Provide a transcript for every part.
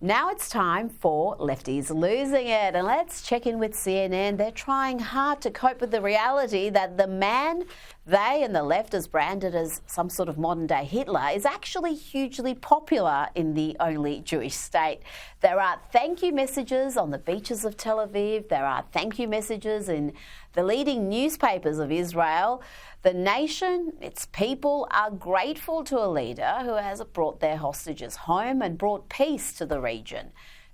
Now it's time for Lefties Losing It, and let's check in with CNN. They're trying hard to cope with the reality that the man they and the left has branded as some sort of modern-day Hitler is actually hugely popular in the only Jewish state. There are thank you messages on the beaches of Tel Aviv. There are thank you messages in the leading newspapers of Israel. The nation, its people, are grateful to a leader who has brought their hostages home and brought peace to the region.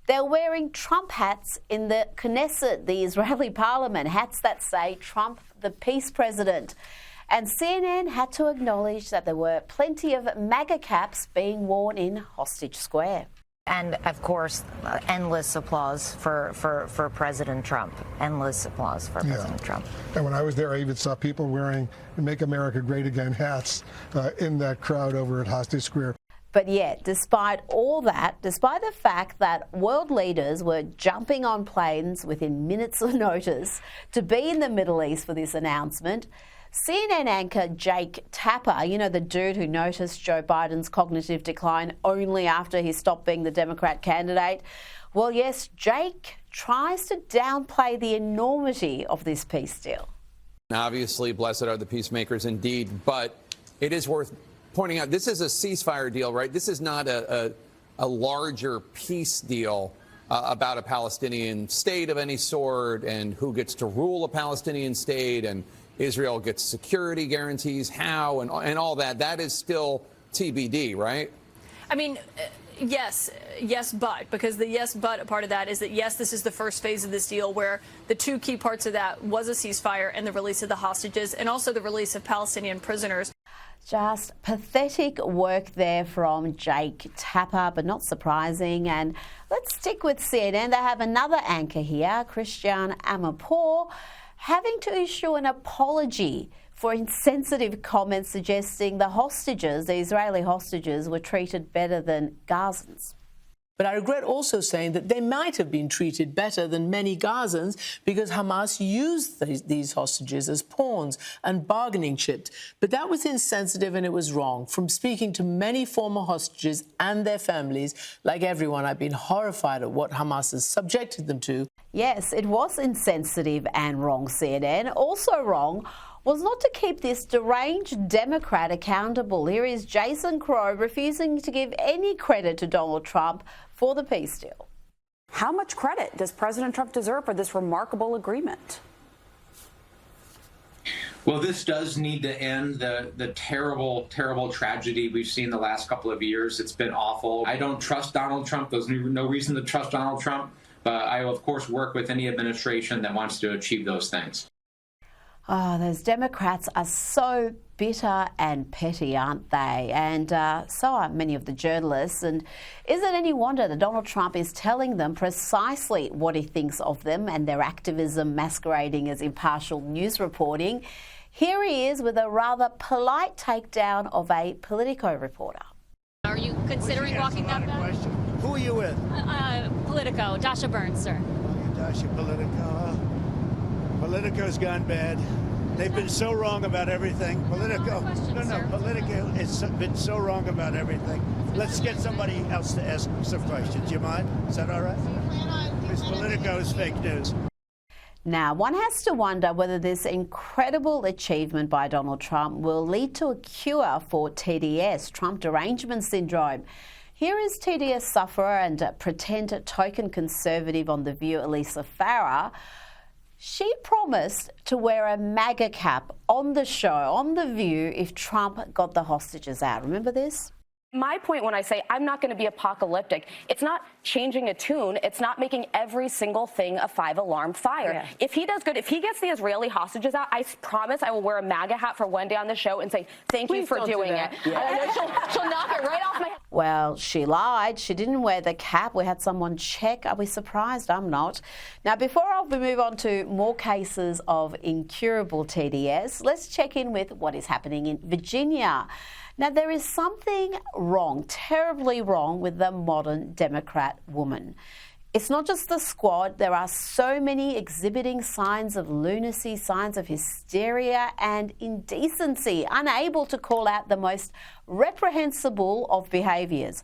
They're wearing Trump hats in the Knesset, the Israeli parliament, hats that say Trump the peace president. And CNN had to acknowledge that there were plenty of MAGA caps being worn in Hostage Square. And, of course, endless applause for President Trump. Endless applause for President Trump. And when I was there, I even saw people wearing Make America Great Again hats in that crowd over at Hostage Square. But yet, despite all that, despite the fact that world leaders were jumping on planes within minutes of notice to be in the Middle East for this announcement, CNN anchor Jake Tapper, you know, the dude who noticed Joe Biden's cognitive decline only after he stopped being the Democrat candidate. Well, yes, Jake tries to downplay the enormity of this peace deal. Obviously, blessed are the peacemakers indeed, but it is worth pointing out this is a ceasefire deal, right? This is not a larger peace deal about a Palestinian state of any sort and who gets to rule a Palestinian state and Israel gets security guarantees, how, and all that. That is still TBD, right? I mean, yes, but, because the yes, but part of that is that, yes, this is the first phase of this deal where the two key parts of that was a ceasefire and the release of the hostages and also the release of Palestinian prisoners. Just pathetic work there from Jake Tapper, but not surprising. And let's stick with CNN. They have another anchor here, Christian Amanpour, having to issue an apology for insensitive comments suggesting the hostages, the Israeli hostages, were treated better than Gazans. But I regret also saying that they might have been treated better than many Gazans because Hamas used these hostages as pawns and bargaining chips. But that was insensitive and it was wrong. From speaking to many former hostages and their families, like everyone, I've been horrified at what Hamas has subjected them to. Yes, it was insensitive and wrong, CNN. Also wrong was not to keep this deranged Democrat accountable. Here is Jason Crow refusing to give any credit to Donald Trump for the peace deal. How much credit does President Trump deserve for this remarkable agreement? Well, this does need to end the terrible, terrible tragedy we've seen the last couple of years. It's been awful. I don't trust Donald Trump. There's no reason to trust Donald Trump. But I will, of course, work with any administration that wants to achieve those things. Oh, those Democrats are so bitter and petty, aren't they? And so are many of the journalists. And is it any wonder that Donald Trump is telling them precisely what he thinks of them and their activism masquerading as impartial news reporting? Here he is with a rather polite takedown of a Politico reporter. Are you considering walking that back? Who are you with? Politico, Dasha Burns, sir. Dasha, Politico. Politico's gone bad. They've been so wrong about everything. Politico, Politico has been so wrong about everything. Let's get somebody else to ask some questions. Do you mind? Is that all right? Because Politico is fake news. Now, one has to wonder whether this incredible achievement by Donald Trump will lead to a cure for TDS, Trump derangement syndrome. Here is TDS sufferer and pretend token conservative on The View, Elisa Farah. She promised to wear a MAGA cap on the show, on The View, if Trump got the hostages out. Remember this? My point when I say I'm not going to be apocalyptic, it's not changing a tune. It's not making every single thing a 5-alarm fire. Yeah. If he does good, if he gets the Israeli hostages out, I promise I will wear a MAGA hat for one day on the show and say, thank you for doing it. Yeah. She'll knock it right off my head. Well, she lied. She didn't wear the cap. We had someone check. Are we surprised? I'm not. Now, before we move on to more cases of incurable TDS, let's check in with what is happening in Virginia. Now, there is something wrong, terribly wrong, with the modern Democrat woman. It's not just the squad. There are so many exhibiting signs of lunacy, signs of hysteria and indecency, unable to call out the most reprehensible of behaviours.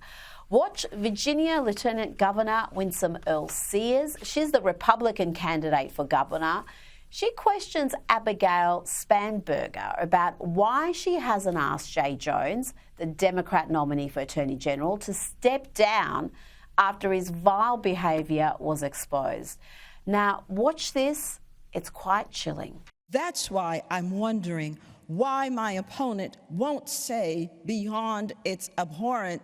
Watch Virginia Lieutenant Governor Winsome Earl-Sears. She's the Republican candidate for governor. She questions Abigail Spanberger about why she hasn't asked Jay Jones, the Democrat nominee for Attorney General, to step down after his vile behaviour was exposed. Now, watch this. It's quite chilling. That's why I'm wondering why my opponent won't say beyond it's abhorrent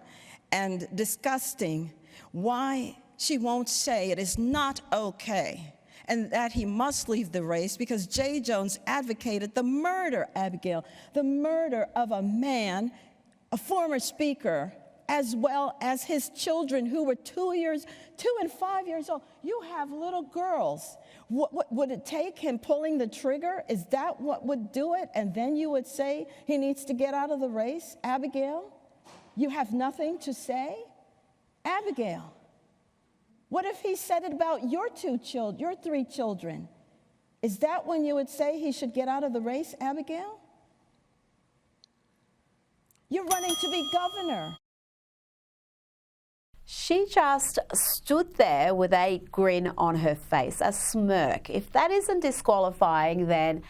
and disgusting, why she won't say it is not okay and that he must leave the race because Jay Jones advocated the murder, Abigail, the murder of a man, a former speaker, as well as his children who were 2 and 5 years old. You have little girls. What would it take him pulling the trigger? Is that what would do it? And then you would say he needs to get out of the race? Abigail, you have nothing to say? Abigail, what if he said it about your 3 children? Is that when you would say he should get out of the race, Abigail? You're running to be governor. She just stood there with a grin on her face, a smirk. If that isn't disqualifying, then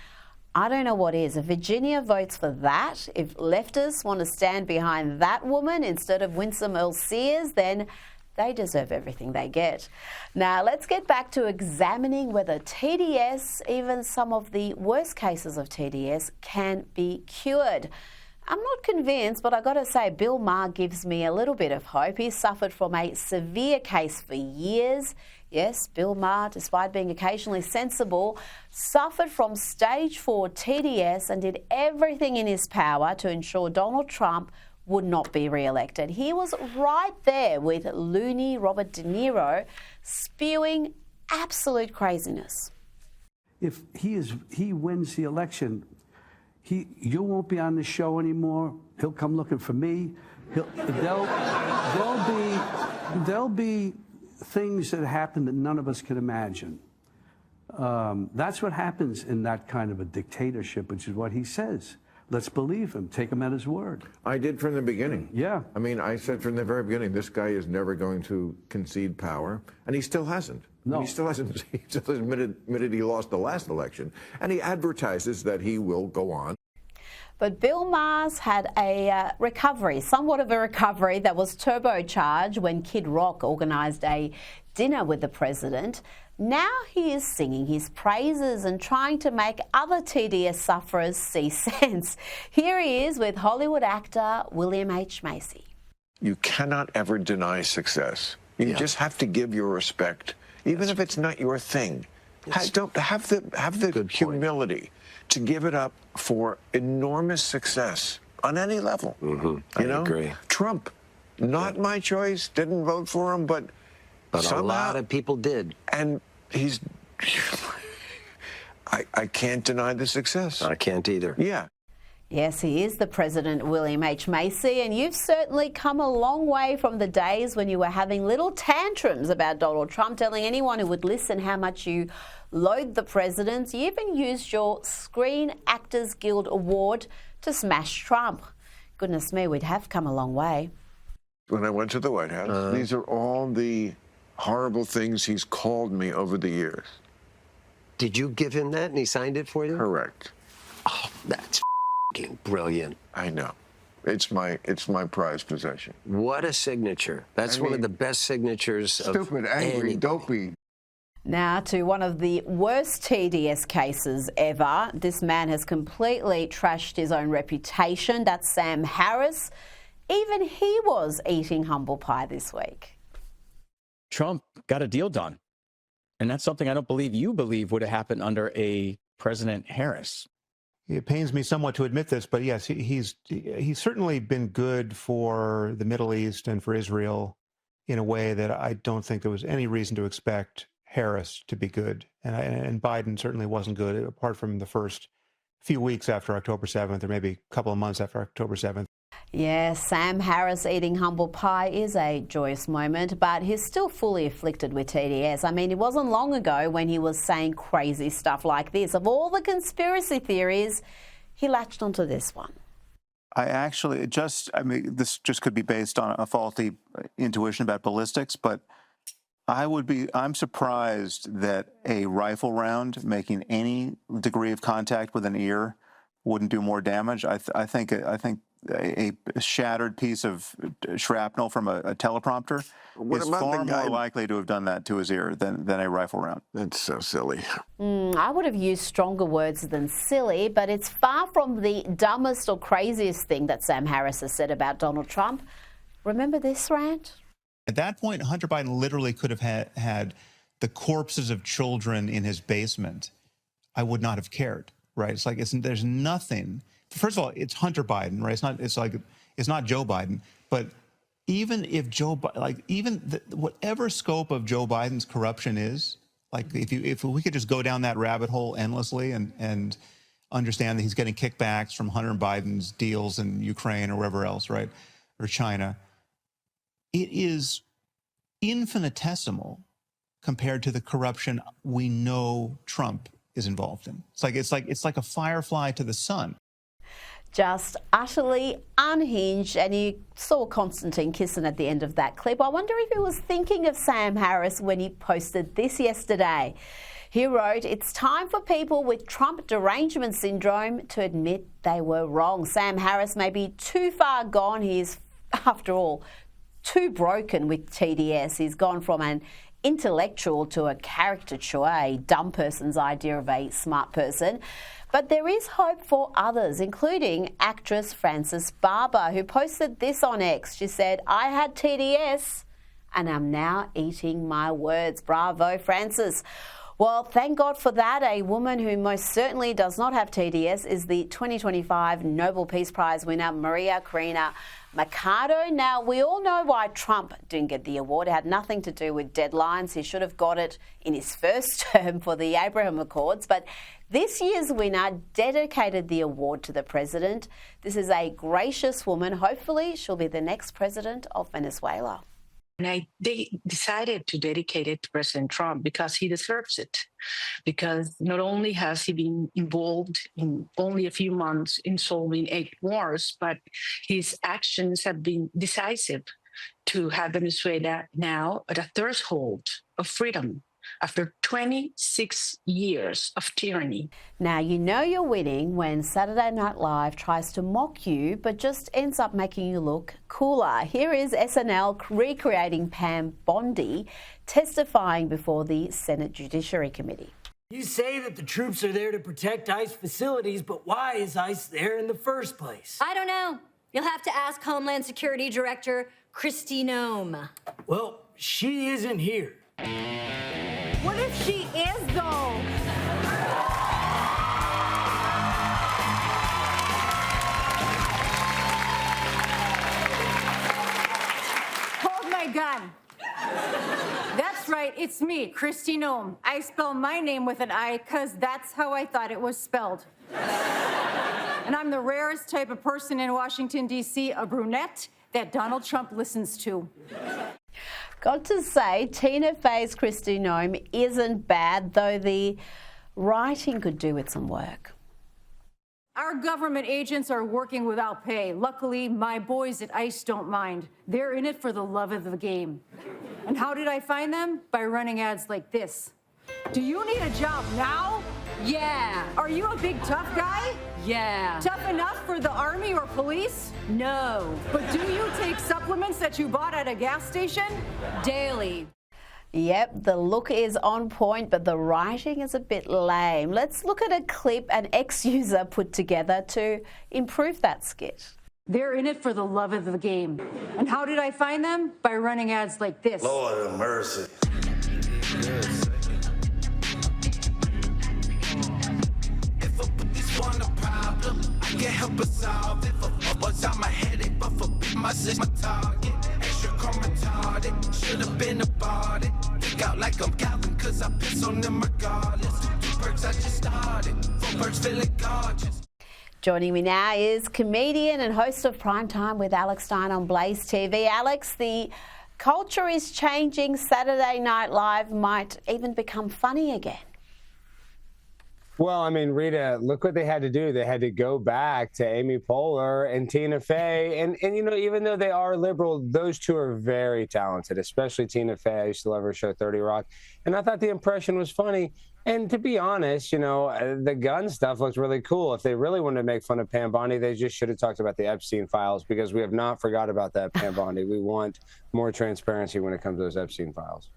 I don't know what is. If Virginia votes for that, if leftists want to stand behind that woman instead of Winsome Earl-Sears, then they deserve everything they get. Now, let's get back to examining whether TDS, even some of the worst cases of TDS, can be cured. I'm not convinced, but I've got to say Bill Maher gives me a little bit of hope. He suffered from a severe case for years. Yes, Bill Maher, despite being occasionally sensible, suffered from stage 4 TDS and did everything in his power to ensure Donald Trump would not be re-elected. He was right there with loony Robert De Niro spewing absolute craziness. If he wins the election, you won't be on the show anymore. He'll come looking for me. There'll be things that happen that none of us can imagine. That's what happens in that kind of a dictatorship, which is what he says. Let's believe him. Take him at his word. I did from the beginning. Yeah. I mean, I said from the very beginning, this guy is never going to concede power, and he still hasn't. No. He still hasn't. He still admitted he lost the last election, and he advertises that he will go on. But Bill Maher's had a recovery, somewhat of a recovery that was turbocharged when Kid Rock organised a dinner with the president. Now he is singing his praises and trying to make other TDS sufferers see sense. Here he is with Hollywood actor William H. Macy. You cannot ever deny success. You just have to give your respect, even if it's not your thing. Have the humility to give it up for enormous success on any level. I agree. Trump, not my choice, didn't vote for him, but somehow, a lot of people did. And he's... I can't deny the success. I can't either. Yeah. Yes, he is the President, William H. Macy, and you've certainly come a long way from the days when you were having little tantrums about Donald Trump, telling anyone who would listen how much you loathe the president. You even used your Screen Actors Guild Award to smash Trump. Goodness me, we'd have come a long way. When I went to the White House, these are all the horrible things he's called me over the years. Did you give him that and he signed it for you? Correct. Oh, that's brilliant. I know. It's my prized possession. What a signature. That's one of the best signatures of stupid, angry, dopey. Now to one of the worst TDS cases ever. This man has completely trashed his own reputation. That's Sam Harris. Even he was eating humble pie this week. Trump got a deal done. And that's something I don't believe you believe would have happened under a President Harris. It pains me somewhat to admit this, but yes, he's certainly been good for the Middle East and for Israel in a way that I don't think there was any reason to expect Harris to be good. And Biden certainly wasn't good, apart from the first few weeks after October 7th, or maybe a couple of months after October 7th. Yes, Sam Harris eating humble pie is a joyous moment, but he's still fully afflicted with TDS. I mean, it wasn't long ago when he was saying crazy stuff like this. Of all the conspiracy theories, he latched onto this one. this just could be based on a faulty intuition about ballistics, but I'm surprised that a rifle round making any degree of contact with an ear wouldn't do more damage. I think a shattered piece of shrapnel from a teleprompter is far more likely to have done that to his ear than a rifle round. That's so silly. I would have used stronger words than silly, but it's far from the dumbest or craziest thing that Sam Harris has said about Donald Trump. Remember this rant? At that point, Hunter Biden literally could have had the corpses of children in his basement. I would not have cared, right? It's like there's nothing. First of all, it's Hunter Biden, right? It's not Joe Biden. But even if whatever scope of Joe Biden's corruption is, like if we could just go down that rabbit hole endlessly and understand that he's getting kickbacks from Hunter Biden's deals in Ukraine or wherever else, right, or China, it is infinitesimal compared to the corruption we know Trump is involved in. It's like a firefly to the sun. Just utterly unhinged, and you saw Konstantin kissing at the end of that clip. I wonder if he was thinking of Sam Harris when he posted this yesterday. He wrote, "It's time for people with Trump derangement syndrome to admit they were wrong. Sam Harris may be too far gone. He is, after all, too broken with TDS. He's gone from an intellectual to a caricature, a dumb person's idea of a smart person. But there is hope for others, including actress Frances Barber, who posted this on X. She said, "I had TDS and I'm now eating my words." Bravo, Frances. Well, thank God for that. A woman who most certainly does not have TDS is the 2025 Nobel Peace Prize winner, Maria Corina Machado. Now, we all know why Trump didn't get the award. It had nothing to do with deadlines. He should have got it in his first term for the Abraham Accords. But this year's winner dedicated the award to the president. This is a gracious woman. Hopefully, she'll be the next president of Venezuela. And they decided to dedicate it to President Trump because he deserves it. Because not only has he been involved in only a few months in solving 8 wars, but his actions have been decisive to have Venezuela now at a threshold of freedom after 26 years of tyranny. Now, you know you're winning when Saturday Night Live tries to mock you, but just ends up making you look cooler. Here is SNL recreating Pam Bondi testifying before the Senate Judiciary Committee. You say that the troops are there to protect ICE facilities, but why is ICE there in the first place? I don't know. You'll have to ask Homeland Security Director Kristi Noem. Well, she isn't here. What if she is, though? Hold my gun. That's right, it's me, Kristi Noem. I spell my name with an I because that's how I thought it was spelled. And I'm the rarest type of person in Washington, D.C., a brunette that Donald Trump listens to. Got to say, Tina Fey's Kristi Noem isn't bad, though the writing could do with some work. Our government agents are working without pay. Luckily, my boys at ICE don't mind. They're in it for the love of the game. And how did I find them? By running ads like this. Do you need a job now? Yeah. Are you a big tough guy? Yeah. Tough enough for the Army or police? No. But do you take supplements that you bought at a gas station? Daily. Yep, the look is on point, but the writing is a bit lame. Let's look at a clip an ex-user put together to improve that skit. They're in it for the love of the game. And how did I find them? By running ads like this. Lord have mercy. Yes. I can't help but solve it. What's on my headache, but for my target. Extra retarded, should have been about it. Think out like I'm Calvin, cause I piss on them regardless. 2 perks I just started, 4 perks feeling gorgeous. Joining me now is comedian and host of Primetime with Alex Stein on Blaze TV. Alex, the culture is changing. Saturday Night Live might even become funny again. Well, I mean, Rita, look what they had to do. They had to go back to Amy Poehler and Tina Fey. And you know, even though they are liberal, those two are very talented, especially Tina Fey. I used to love her show 30 Rock. And I thought the impression was funny. And to be honest, you know, the gun stuff looks really cool. If they really wanted to make fun of Pam Bondi, they just should have talked about the Epstein files, because we have not forgot about that, Pam Bondi. We want more transparency when it comes to those Epstein files.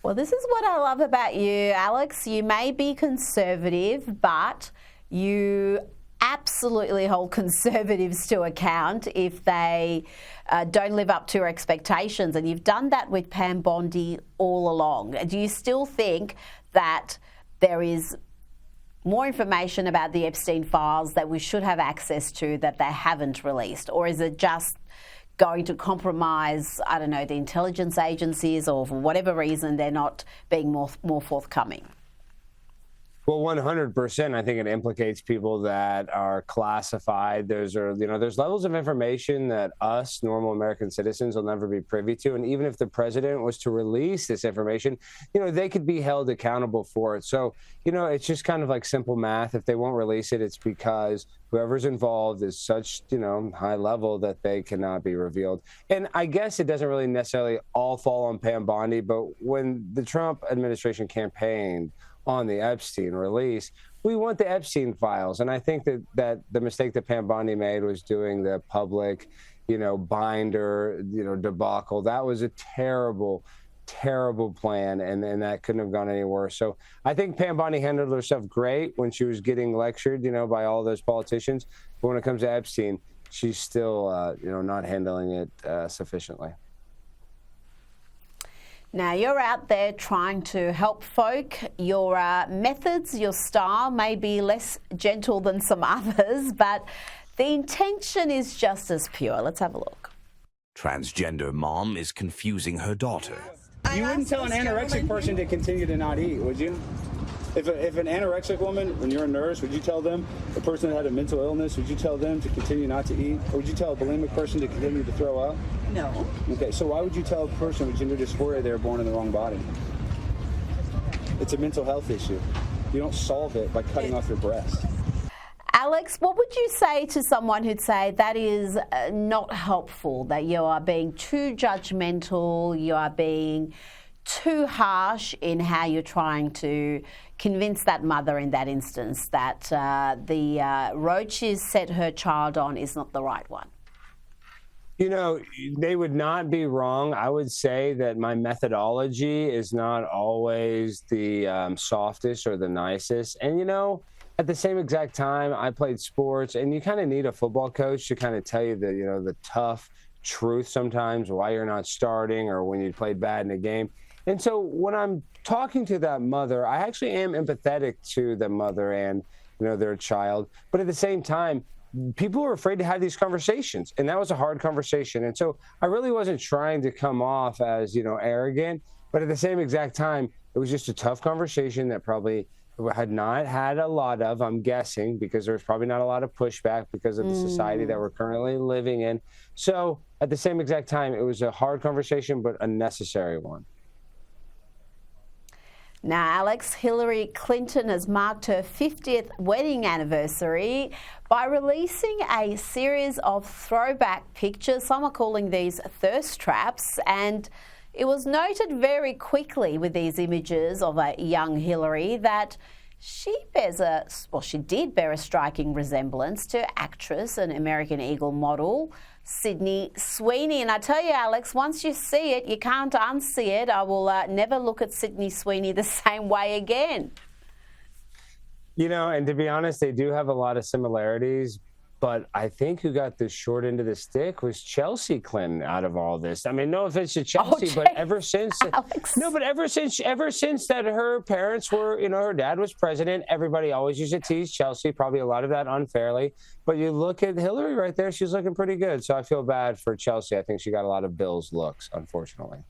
Well, this is what I love about you, Alex. You may be conservative, but you absolutely hold conservatives to account if they don't live up to your expectations. And you've done that with Pam Bondi all along. Do you still think that there is more information about the Epstein files that we should have access to that they haven't released? Or is it just going to compromise, I don't know, the intelligence agencies, or for whatever reason they're not being more forthcoming? Well, 100%. I think it implicates people that are classified. There's levels of information that us normal American citizens will never be privy to. And even if the president was to release this information, you know, they could be held accountable for it. So, you know, it's just kind of like simple math. If they won't release it, it's because whoever's involved is such, you know, high level that they cannot be revealed. And I guess it doesn't really necessarily all fall on Pam Bondi, but when the Trump administration campaigned on the Epstein release, we want the Epstein files. And I think that the mistake that Pam Bondi made was doing the public, you know, binder, you know, debacle. That was a terrible, terrible plan, and that couldn't have gone any worse. So I think Pam Bondi handled herself great when she was getting lectured, you know, by all those politicians. But when it comes to Epstein, she's still, you know, not handling it sufficiently. Now, you're out there trying to help folk. Your methods, your style may be less gentle than some others, but the intention is just as pure. Let's have a look. Transgender mom is confusing her daughter. You wouldn't tell an anorexic person to continue to not eat, would you? If an anorexic woman, when you're a nurse, would you tell them, a person that had a mental illness, would you tell them to continue not to eat? Or would you tell a bulimic person to continue to throw up? No. Okay, so why would you tell a person with gender dysphoria they were born in the wrong body? It's a mental health issue. You don't solve it by cutting off your breast. Alex, what would you say to someone who'd say that is not helpful, that you are being too judgmental, you are being too harsh in how you're trying to convince that mother in that instance that the road she's set her child on is not the right one? You know, they would not be wrong. I would say that my methodology is not always the softest or the nicest. And, you know, at the same exact time, I played sports, and you kind of need a football coach to kind of tell you the, you know, the tough truth sometimes, why you're not starting or when you played bad in a game. And so when I'm talking to that mother, I actually am empathetic to the mother and, you know, their child. But at the same time, people are afraid to have these conversations. And that was a hard conversation. And so I really wasn't trying to come off as, you know, arrogant. But at the same exact time, it was just a tough conversation that probably had not had a lot of, I'm guessing, because there's probably not a lot of pushback because of the society that we're currently living in. So at the same exact time, it was a hard conversation, but a necessary one. Now, Alex, Hillary Clinton has marked her 50th wedding anniversary by releasing a series of throwback pictures. Some are calling these thirst traps, and it was noted very quickly with these images of a young Hillary that she did bear a striking resemblance to actress and American Eagle model Sydney Sweeney. And I tell you, Alex, once you see it, you can't unsee it. I will never look at Sydney Sweeney the same way again. You know, and to be honest, they do have a lot of similarities. But I think who got the short end of the stick was Chelsea Clinton out of all this. I mean, no offense to Chelsea, but ever since that her parents were, you know, her dad was president, everybody always used to tease Chelsea, probably a lot of that unfairly. But you look at Hillary right there, she's looking pretty good. So I feel bad for Chelsea. I think she got a lot of Bill's looks, unfortunately.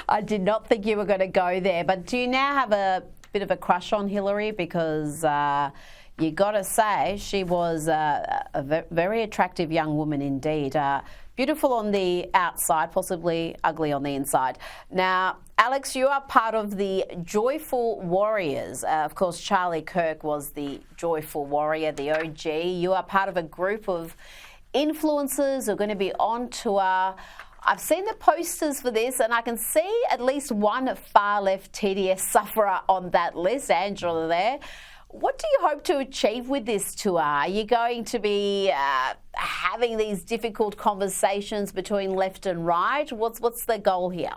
I did not think you were going to go there. But do you now have a bit of a crush on Hillary? Because you got to say she was a very attractive young woman indeed. Beautiful on the outside, possibly ugly on the inside. Now, Alex, you are part of the Joyful Warriors. Of course, Charlie Kirk was the Joyful Warrior, the OG. You are part of a group of influencers who are going to be on tour. I've seen the posters for this, and I can see at least one far-left TDS sufferer on that list, Angela there. What do you hope to achieve with this tour? Are you going to be having these difficult conversations between left and right? What's the goal here?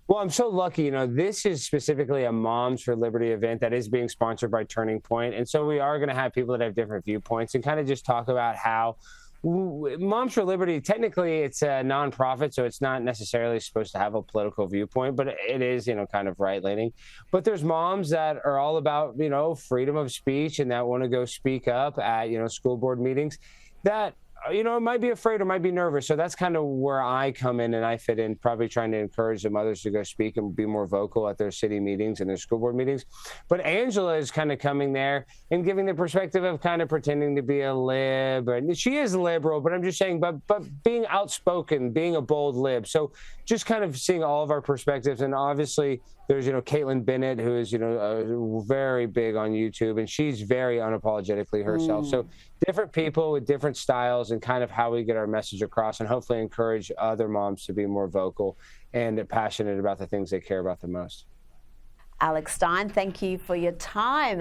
Well, I'm so lucky. You know, this is specifically a Moms for Liberty event that is being sponsored by Turning Point. And so we are going to have people that have different viewpoints and kind of just talk about how Moms for Liberty, technically it's a nonprofit, so it's not necessarily supposed to have a political viewpoint, but it is, you know, kind of right-leaning. But there's moms that are all about, you know, freedom of speech and that want to go speak up at, you know, school board meetings that, you know, might be afraid or might be nervous. So that's kind of where I come in and I fit in, probably trying to encourage the mothers to go speak and be more vocal at their city meetings and their school board meetings. But Angela is kind of coming there and giving the perspective of kind of pretending to be a lib. And she is liberal, but I'm just saying, but being outspoken, being a bold lib. So just kind of seeing all of our perspectives. And obviously there's, you know, Caitlin Bennett, who is, you know, very big on YouTube, and she's very unapologetically herself. So different people with different styles and kind of how we get our message across and hopefully encourage other moms to be more vocal and passionate about the things they care about the most. Alex Stein, thank you for your time.